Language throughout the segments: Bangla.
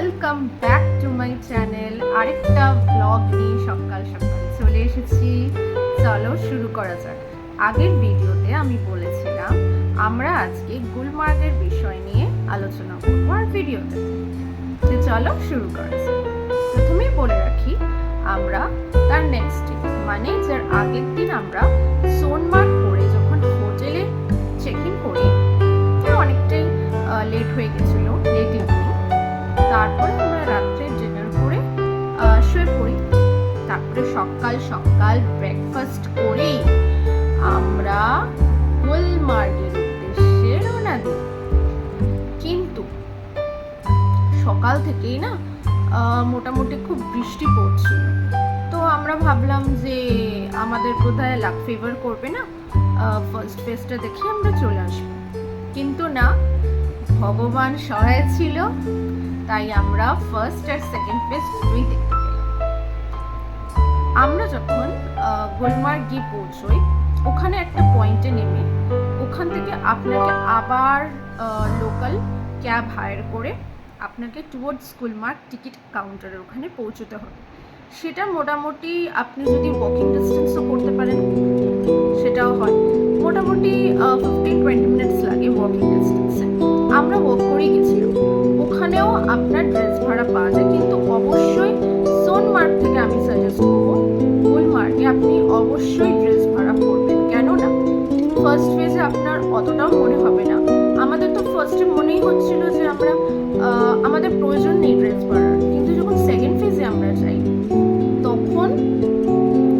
Welcome back to my channel. আরেকটা ব্লগ নিয়ে সকাল সকাল চলে এসেছি। চলো শুরু করা যাক। আগের ভিডিওতে আমি বলেছিলাম আমরা আজকে গুলমার্গের বিষয় নিয়ে আলোচনা করবো আর ভিডিওতে। তো চলো শুরু করা যাক। প্রথমেই বলে রাখি, আমরা তার নেক্সট ডে মানে যার আগের দিন আমরা সোনমার্গ করে যখন হোটেলে চেক ইন করি, অনেকটাই লেট হয়ে গেছিল, লেট ইভিনিং। তারপরে আমরা রাত্রে ডিনার করে শুয়ে পড়ি। তারপরে সকাল সকাল ব্রেকফাস্ট করেই আমরা গুলমার্গের উদ্দেশ্যে রওনা দিই। কিন্তু সকাল থেকেই না মোটামুটি খুব বৃষ্টি পড়ছিল, তো আমরা ভাবলাম যে আমাদের বোধহয় লাক ফেভার করবে না, ফার্স্ট ফেজটা দেখে আমরা চলে আসবো। কিন্তু না, ভগবান সহায় ছিল, তাই আমরা ফার্স্ট আর সেকেন্ড ফেজ দুই দেখতে পেলাম। আমরা যখন গুলমার্গ গিয়ে পৌঁছই, ওখানে একটা পয়েন্টে নেমে ওখান থেকে আপনাকে আবার লোকাল ক্যাব হায়ার করে আপনাকে টুয়ার্ডস গুলমার্গ টিকিট কাউন্টারের ওখানে পৌঁছতে হবে। সেটা মোটামুটি আপনি যদি ওয়াকিং ডিস্টেন্সও করতে পারেন সেটাও হয়, মোটামুটি 15-20 মিনিটস লাগে ওয়াকিং ডিস্টেন্সে। আমরা ওয়াক করেই গেছিলাম। ওখানেও আপনার ড্রেস ভাড়া পাওয়া যায়, কিন্তু অবশ্যই সোনমার্গ থেকে আমি সাজেস্ট করবো গুলমার্গে আপনি অবশ্যই ড্রেস ভাড়া করবেন। কেননা ফার্স্ট ফেজে আপনার অতটাও মনে হবে না। আমাদের তো ফার্স্টে মনেই হচ্ছিল যে আমাদের প্রয়োজন নেই ড্রেস ভাড়ার, কিন্তু যখন সেকেন্ড ফেজে আমরা যাই তখন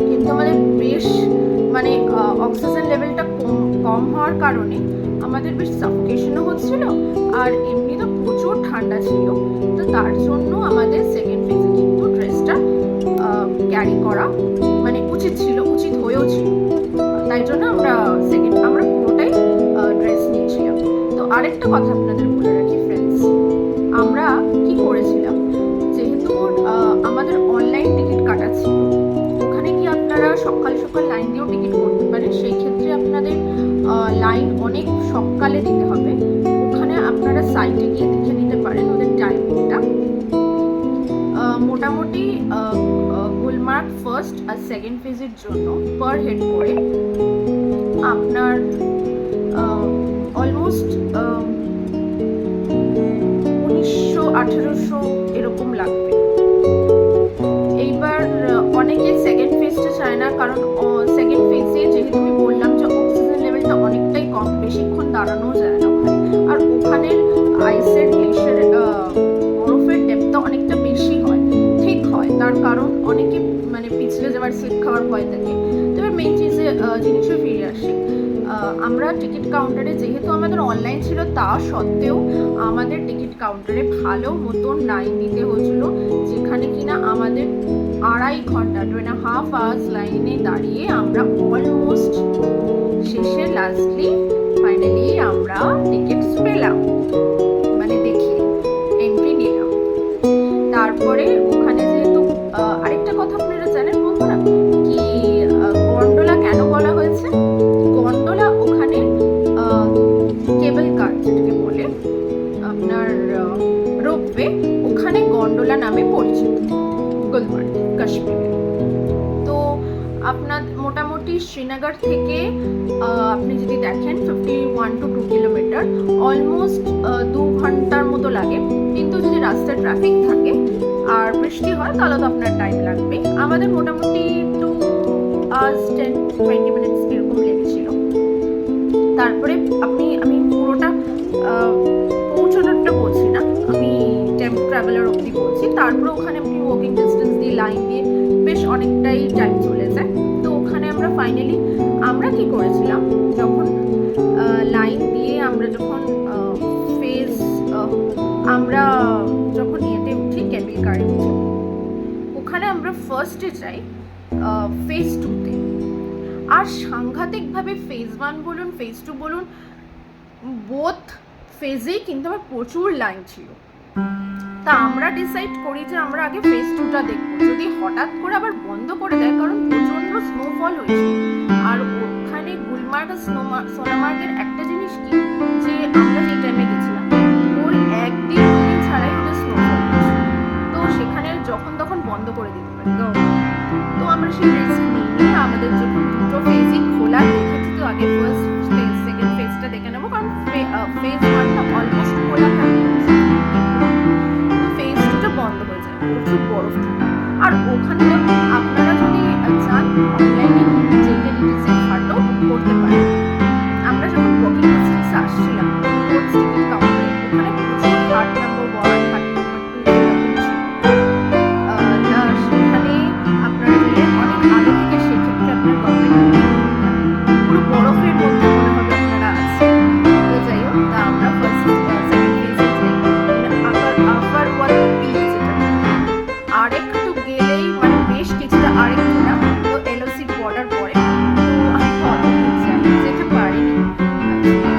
কিন্তু আমাদের বেশ অক্সিজেন লেভেলটা কম হওয়ার কারণে আমাদের বেশ সাফোকেশনও হচ্ছিল, আর এমনি তো প্রচুর ঠান্ডা ছিল। তো তার জন্য আমাদের সেকেন্ড ফেজে কিন্তু ড্রেসটা ক্যারি করা উচিত হয়েও ছিল। তাই জন্য আমরা পুরোটাই ড্রেস নিয়েছিলাম। তো আরেকটা কথা আপনাদের বলে রাখি ফ্রেন্ডস, আমরা কি করেছিলাম, যেহেতু আমাদের অনলাইন টিকিট কাটা ছিল, ওখানে কি আপনারা সকাল সকাল লাইন দিয়েও টিকিট করতে পারেন। সেই ক্ষেত্রে আপনাদের লাইন অনেক সকালে দিতে হবে। ওখানে আপনারা সাইটে গিয়ে দেখে নিতে পারেন ওদের টাইমিংটা। মোটামুটি গুলমার্গ ফার্স্ট আর সেকেন্ড ফেজের জন্য পার হেড করে আপনার অলমোস্ট 1900-1800 এরকম লাগবে। এইবার অনেকে সেকেন্ড ফেজটা চায় না, কারণ সেকেন্ড ফেজে যেহেতু আমি বললাম যে অক্সিজেন লেভেলটা অনেকটাই কম, বেশিক্ষণ দাঁড়ানো যায় না ওখানে। আর ওখানের আইসের গ্লেশিয়ার বরফের ডেপথটা অনেকটা বেশি হয়, ঠিক হয়। তার কারণ অনেকে পিছলে যাওয়ার স্লিপ খাওয়ার ভয় থাকে। তবে মেইন জিনিসে ফিরে আসে, আমরা টিকিট কাউন্টারে যেহেতু আমাদের অনলাইন ছিল, তা সত্ত্বেও আমাদের টিকিট কাউন্টারে ভালো মতন লাইন দিতে হয়েছিল, যেখানে কিনা আমাদের 2.5 ঘন্টা 2.5 hours লাইনে দাঁড়িয়ে আমরা অলমোস্ট শেষে ফাইনালি আমরা টিকিটস পেলাম, দেখি এন্ট্রি নিলাম। তারপরে ওখানে যেহেতু আরেকটা কথা আপনারা জানেন বন্ধুরা, কি গন্ডোলা কেন বলা হয়েছে? গন্ডোলা ওখানে কেবল কার যেটাকে বলে আপনার রোপওয়ে, ওখানে গন্ডোলা নামে পরিচিত গুলমার্গ কাশ্মীরে। তো আপনার মোটামুটি শ্রীনগর থেকে আপনি যদি দেখেন 51-2 কিলোমিটার, অলমোস্ট 2 ঘন্টার মতো লাগে। কিন্তু যদি রাস্তায় ট্রাফিক থাকে আর বৃষ্টি হয় তাহলে তো আপনার টাইম লাগবে। আমাদের মোটামুটি 2 hours 10-20 মিনিটস এরকম লেগেছিল। তারপরে আমি পুরোটা পৌঁছানোরটা বলছি না, আমি টেম্পো ট্রাভেলার অবধি বলছি। তারপরে ওখানে আপনি ওয়াকিং ডিস্টেন্স দিয়ে লাইন দিয়ে বেশ অনেকটাই টাইম চলে যায়। তো ওখানে আমরা কি করেছিলাম, যখন লাইন দিয়ে আমরা যখন ইয়েতে উঠি, কেবল কারে উঠি, ওখানে আমরা ফার্স্টে যাই ফেজ 2-তে। আর সাংঘাতিকভাবে ফেজ 1 বলুন ফেজ 2 বলুন, বোথ ফেজেই কিন্তু আমার প্রচুর লাইন ছিল। তা আমরা ডিসাইড করি যে আমরা আগে ফেজ 2টা দেখবো, যদি হঠাৎ করে আবার বন্ধ করে দেয়, কারণ প্রচন্ড স্নোফল হয়েছে। আর ওখানে গুলমার্গ আর সোনামার্গের একটা জিনিস কি, যে আমরা যে টাইমে গেছিলাম ওর 1-2 দিন ছাড়াই ওদের স্নোফল হয়েছে। ওখানে তো আপনারা যদি চান অনলাইনে জেকে ডিটিসি হাটও বুক করতে পারেন। আমরা যখন বুকিং ডিস্টেন্সে আসছিলাম কোচ টিকিট কাউন্টারে, ওখানে প্রচুর হাট নাম্বার 1, হাট নাম্বার 2 এরকম ছিল। তা সেখানে আপনারা গেলে অনেক আগে থেকে সেক্ষেত্রে আপনার গভর্নমেন্ট পুরো বরফের মধ্যে মনে হবে আপনারা আছেন। তো যাই হোক, তা আমরা ফার্স্ট সেকেন্ড ফেজে যাই, আপার ওয়াল পিক যেটা, আরেকটু গেলেই মানে বেশ কিছুটা, আরেকটু না তো এলওসি বর্ডার পড়ে। তো আমি তো অত দূর যেতে পারিনি actually।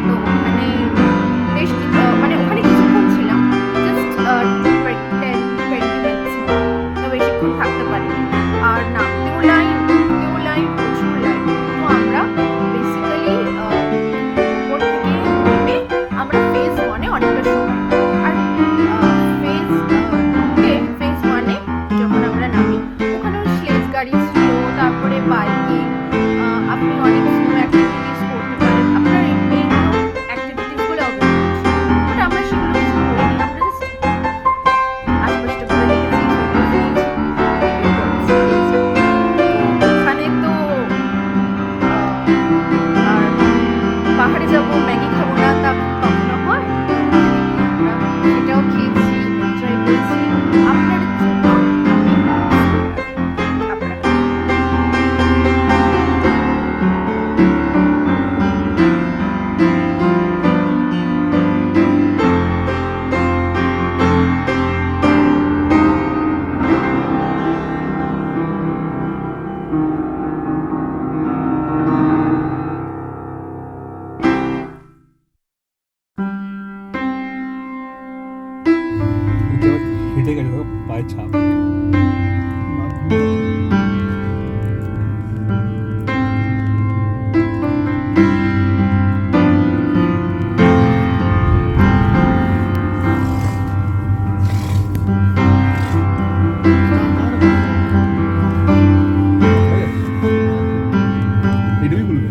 তো ওখানে বেশ মানে ওখানে কিছুক্ষণ ছিলাম, জাস্ট 10-20 মিনিটস, তো বেশিক্ষণ থাকতে পারিনি। আর নামতেও লাইন, উঠতেও লাইন, প্রচুর লাইন। তো আমরা বেসিক্যালি উপর থেকে নেমে আমরা ফেজ 1-এ অনেকটা সময়, আর ফেজ 2-তে ফেজ 1-এ যখন আমরা নামি ওখানে স্লেজ গাড়ি ছিল, তারপরে বাইকিং, আপনি অনেক স্নো অ্যাক্টিভিটিস করতে পারেন। আপনার এই মেইন অ্যাক্টিভিটিসগুলো অবশ্যই, বাট আমরা সেগুলো কিছু করিনি, আমরা জাস্ট আশপাশটা ঘুরে দেখেছি, ফটোজ নিয়েছি, ভিডিও করেছি। তো ওখানে তো আর পাহাড়ে যাবো ম্যাগি খাবো না তা কখনো হয়? তো ওখানে গিয়ে আমরা সেটাও খেয়েছি, এনজয় করেছি। আপনার জন্য আমি আপনার হেঁটে গেছে তো পায়ের ছাপ। এটুকুই বলবে।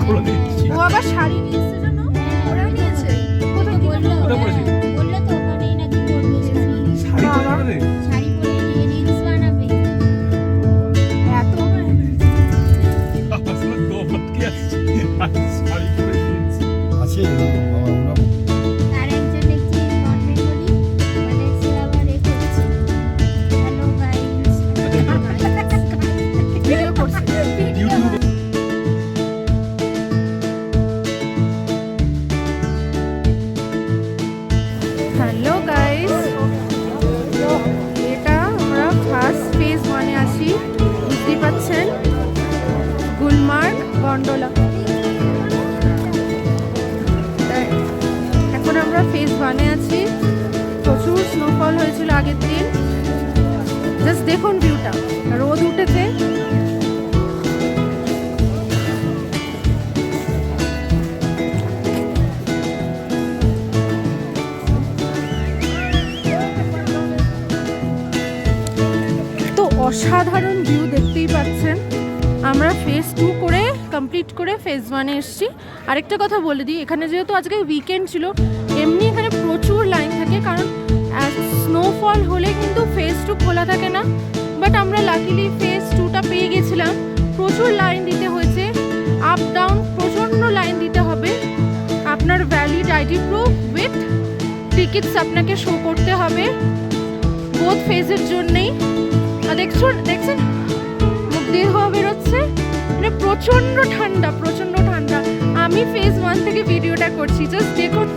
পরে দিচ্ছি ও আবার শাড়ি নিয়েছে জানো, ওরাও নিয়েছে। কোথায় বললো কোথায় পড়েছিলি? বললো তো ওখানেই নাকি পরবে শাড়ি শাড়ি পরে দে শাড়ি পরে রিলস বানাবে এত আসলে তো হটকে আসছে শাড়ি পরে দিয়েছি আছে বাবা ওরা আর একজন দেখছি নন বেঙ্গলি মানে সে আবার এ করছে হ্যালো গাইস ভিডিও করছে। ইউটিউবে হ্যালো গাইস, এটা আমরা ফার্স্ট ফেজ ওয়ানে আছি, বুঝতেই পাচ্ছেন, গুলমার্গ গন্ডোলা। এখন আমরা ফেজ ওয়ানে আছি। প্রচুর স্নোফল হয়েছিল আগের দিন। জাস্ট দেখুন ভিউটা, রোদ উঠেছে। তো অসাধারণ ভিউ দেখতেই পাচ্ছেন। আমরা ফেজ 2 করে কমপ্লিট করে ফেজ 1-এ এসেছি। আরেকটা কথা বলে দিই, এখানে যেহেতু আজকে উইকেন্ড ছিল, এমনি এখানে প্রচুর লাইন থাকে, কারণ স্নোফল হলে কিন্তু ফেজ 2 খোলা থাকে না। বাট আমরা লাকিলি ফেজ 2টা পেয়ে গেছিলাম। প্রচুর লাইন দিতে হয়েছে, আপ ডাউন প্রচণ্ড লাইন দিতে হবে। আপনার valid ID proof with tickets আপনাকে শো করতে হবে বোথ ফেজের জন্যেই। আর দেখছেন মুখ দিয়ে হাওয়া বেরোচ্ছে, মানে প্রচণ্ড ঠান্ডা, প্রচণ্ড ঠান্ডা। আমি ফেজ 1 থেকে ভিডিওটা করছি, জাস্ট দেখুন।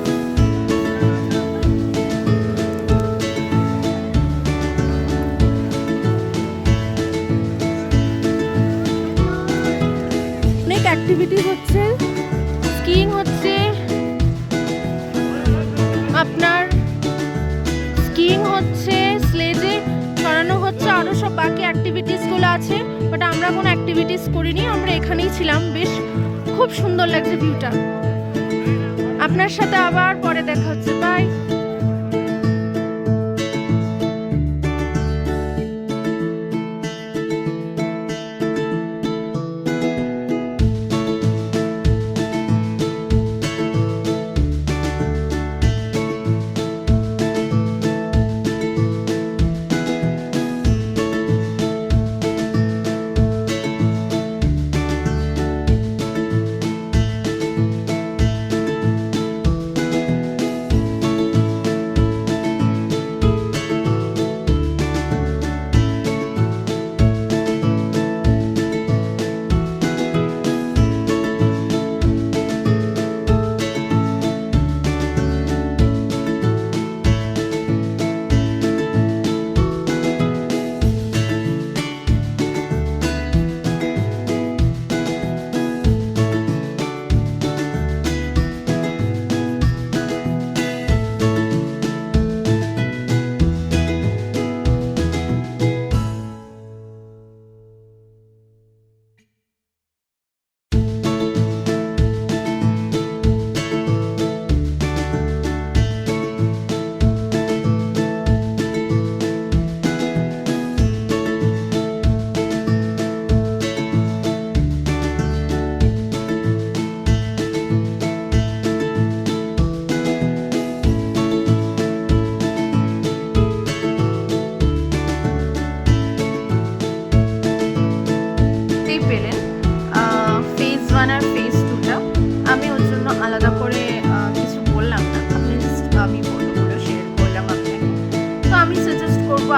অনেক অ্যাক্টিভিটিস হচ্ছে, স্কিইং হচ্ছে, আপনার স্কিইং হচ্ছে, স্লেজে চড়ানো হচ্ছে, আরও সব বাকি অ্যাক্টিভিটিসগুলো আছে। বাট আমরা কোনো অ্যাক্টিভিটিস করিনি, আমরা এখানেই ছিলাম। বেশ খুব সুন্দর লাগছে ভিউটা। আপনার সাথে আবার পরে দেখা হচ্ছে, বাই।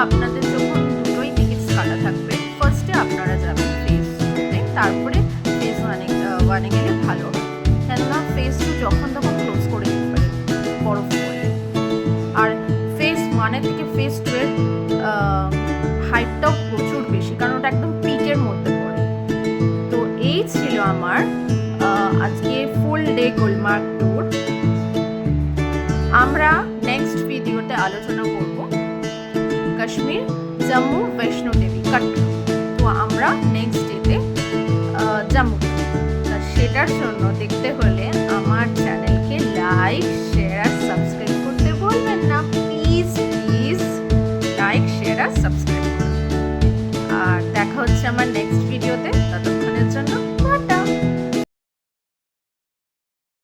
আপনাদের যখন দুটোই টিকিটস কাটা থাকবে, ফার্স্টে আপনারা যাবেন ফেজ 2-তে, তারপরে ফেজ 1-এ গেলে ভালো হয়। কেননা ফেজ 2 যখন তখন ক্লোজ করে দিতে পারে বরফ পড়লে। আর ফেজ 1-এর থেকে ফেজ 2-এর হাইটটাও প্রচুর বেশি, কারণ ওটা একদম পিকের মধ্যে পড়ে। তো এই ছিল আমার আজকে ফুল ডে গুলমার্গ ট্যুর। আমরা নেক্সট ভিডিওতে আলোচনা করব কাশ্মীর, জম্মু, বৈষ্ণো দেবী, কাটরা। তো আমরা নেক্সট ডেতে জম্মু, সেটার জন্য দেখতে হলে আমার চ্যানেলকে লাইক, শেয়ার আর সাবস্ক্রাইব করতে বলবেন না। প্লিজ প্লিজ লাইক, শেয়ার আর সাবস্ক্রাইব করুন। আর দেখা হচ্ছে আমার নেক্সট ভিডিওতে।